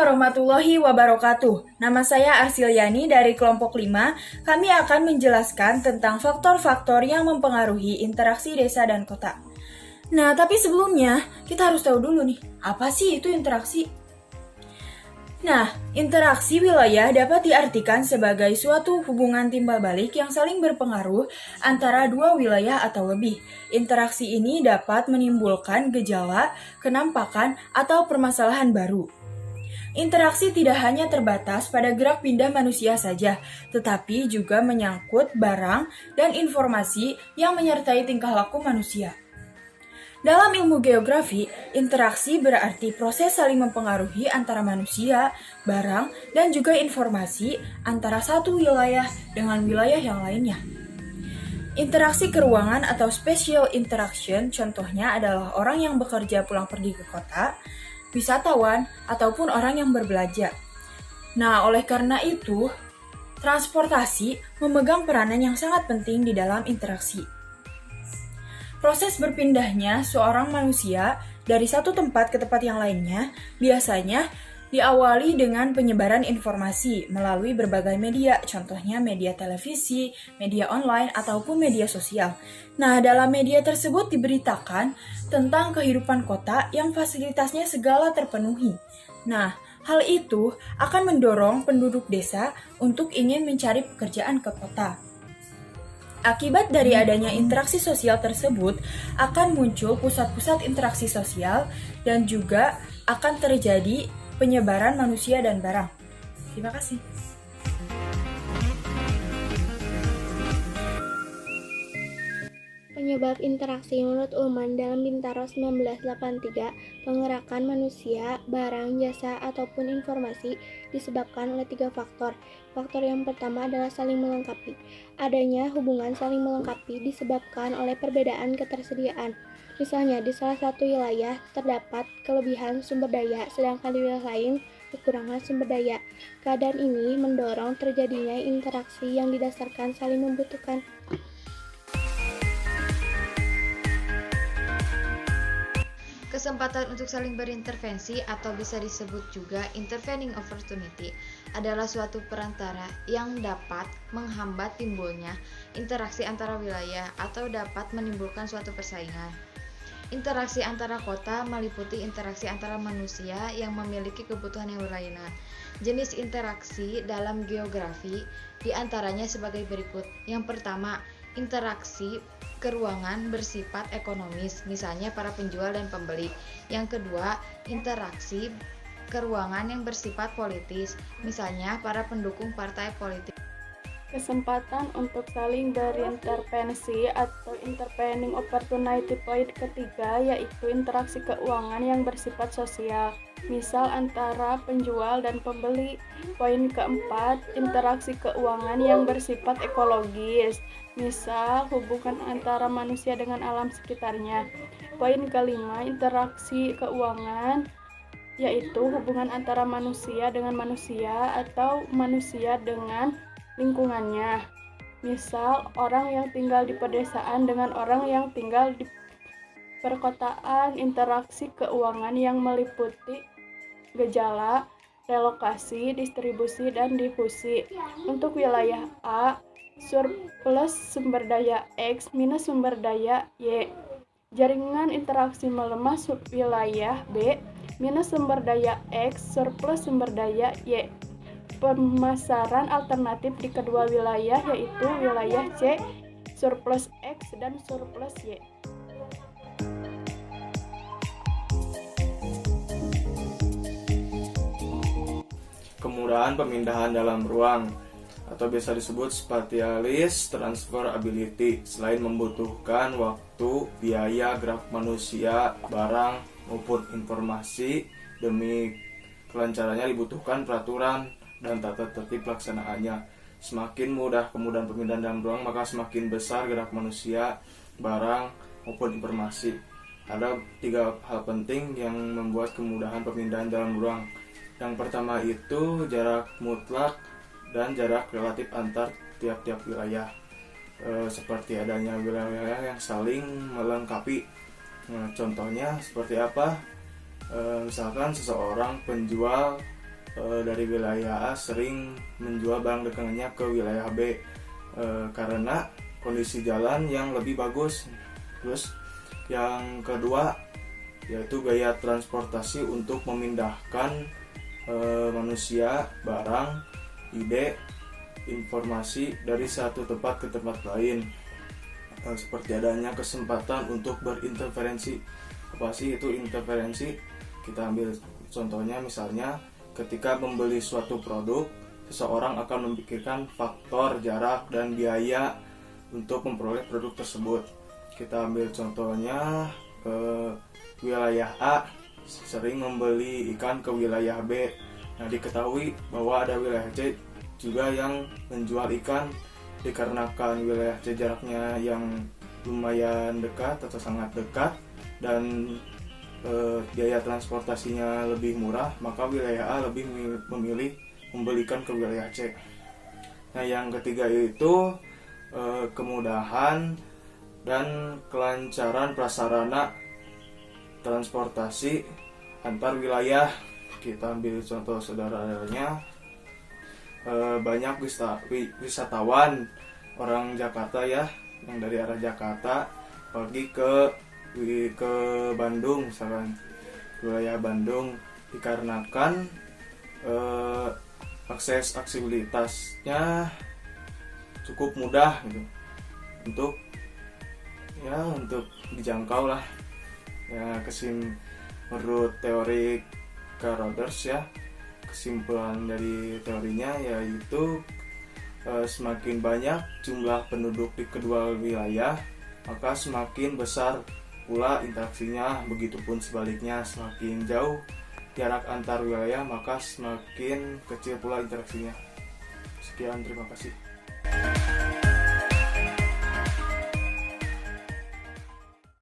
warahmatullahi wabarakatuh. Nama saya Arsilyani dari kelompok 5. Kami akan menjelaskan tentang faktor-faktor yang mempengaruhi interaksi desa dan kota. Nah, tapi sebelumnya kita harus tahu dulu nih, apa sih itu interaksi? Nah, interaksi wilayah dapat diartikan sebagai suatu hubungan timbal balik yang saling berpengaruh antara dua wilayah atau lebih. Interaksi ini dapat menimbulkan gejala, kenampakan, atau permasalahan baru. Interaksi tidak hanya terbatas pada gerak pindah manusia saja, tetapi juga menyangkut barang dan informasi yang menyertai tingkah laku manusia. Dalam ilmu geografi, interaksi berarti proses saling mempengaruhi antara manusia, barang, dan juga informasi antara satu wilayah dengan wilayah yang lainnya. Interaksi keruangan atau spatial interaction contohnya adalah orang yang bekerja pulang pergi ke kota, wisatawan, ataupun orang yang berbelanja. Nah, oleh karena itu, transportasi memegang peranan yang sangat penting di dalam interaksi. Proses berpindahnya seorang manusia dari satu tempat ke tempat yang lainnya biasanya diawali dengan penyebaran informasi melalui berbagai media, contohnya media televisi, media online, ataupun media sosial. Nah, dalam media tersebut diberitakan tentang kehidupan kota yang fasilitasnya segala terpenuhi. Nah, hal itu akan mendorong penduduk desa untuk ingin mencari pekerjaan ke kota. Akibat dari adanya interaksi sosial tersebut, akan muncul pusat-pusat interaksi sosial dan juga akan terjadi penyebaran manusia dan barang. Terima kasih. Penyebab interaksi menurut Ullman dalam Bintaro 1983, pengerakan manusia, barang, jasa, ataupun informasi disebabkan oleh 3 faktor. Faktor yang pertama adalah saling melengkapi. Adanya hubungan saling melengkapi disebabkan oleh perbedaan ketersediaan. Misalnya, di salah satu wilayah terdapat kelebihan sumber daya, sedangkan di wilayah lain kekurangan sumber daya. Keadaan ini mendorong terjadinya interaksi yang didasarkan saling membutuhkan. Kesempatan untuk saling berintervensi atau bisa disebut juga intervening opportunity adalah suatu perantara yang dapat menghambat timbulnya interaksi antara wilayah atau dapat menimbulkan suatu persaingan. Interaksi antara kota meliputi interaksi antara manusia yang memiliki kebutuhan yang berlainan. Jenis interaksi dalam geografi diantaranya sebagai berikut. Yang pertama, interaksi keruangan bersifat ekonomis, misalnya para penjual dan pembeli. Yang kedua, interaksi keruangan yang bersifat politis, misalnya para pendukung partai politik. Kesempatan untuk saling berintervensi atau intervening opportunity point ketiga yaitu interaksi keuangan yang bersifat sosial, misal antara penjual dan pembeli. Poin keempat, interaksi keuangan yang bersifat ekologis, misal hubungan antara manusia dengan alam sekitarnya. Poin kelima, interaksi keuangan yaitu hubungan antara manusia dengan manusia atau manusia dengan lingkungannya, misal orang yang tinggal di pedesaan dengan orang yang tinggal di perkotaan. Interaksi keuangan yang meliputi gejala, relokasi, distribusi, dan difusi. Untuk wilayah A, surplus sumber daya X minus sumber daya Y. Jaringan interaksi melemah wilayah B, minus sumber daya X surplus sumber daya Y. Pemasaran alternatif di kedua wilayah yaitu wilayah C, surplus X dan surplus Y. Kemudahan pemindahan dalam ruang atau biasa disebut spatialis transfer ability. Selain membutuhkan waktu, biaya, gerak manusia, barang maupun informasi, demi kelancarannya dibutuhkan peraturan dan tata tertib pelaksanaannya. Semakin mudah kemudahan pemindahan dalam ruang, maka semakin besar gerak manusia, barang maupun informasi. Ada 3 hal penting yang membuat kemudahan pemindahan dalam ruang. Yang pertama itu jarak mutlak dan jarak relatif antar tiap-tiap wilayah, seperti adanya wilayah yang saling melengkapi. Contohnya seperti apa? Misalkan seseorang penjual dari wilayah A sering menjual barang dagangannya ke wilayah B karena kondisi jalan yang lebih bagus. Terus yang kedua yaitu gaya transportasi untuk memindahkan manusia, barang, ide, informasi dari satu tempat ke tempat lain, seperti adanya kesempatan untuk berinterferensi. Apa sih itu interferensi? Kita ambil contohnya, misalnya ketika membeli suatu produk, seseorang akan memikirkan faktor jarak dan biaya untuk memperoleh produk tersebut. Kita ambil contohnya wilayah A sering membeli ikan ke wilayah B. Nah, diketahui bahwa ada wilayah C juga yang menjual ikan, dikarenakan wilayah C jaraknya yang lumayan dekat atau sangat dekat dan biaya transportasinya lebih murah, maka wilayah A lebih memilih membelikan ke wilayah C. Nah, yang ketiga itu kemudahan dan kelancaran prasarana transportasi antar wilayah. Kita ambil contoh sederhananya, banyak wisatawan orang Jakarta ya, yang dari arah Jakarta pergi ke Bandung, misalkan wilayah Bandung, dikarenakan aksesibilitasnya cukup mudah gitu untuk dijangkau lah ya. Menurut teori Carothers ya, kesimpulan dari teorinya yaitu semakin banyak jumlah penduduk di kedua wilayah, maka semakin besar pula interaksinya. Begitupun sebaliknya, semakin jauh jarak antar wilayah, maka semakin kecil pula interaksinya. Sekian, terima kasih.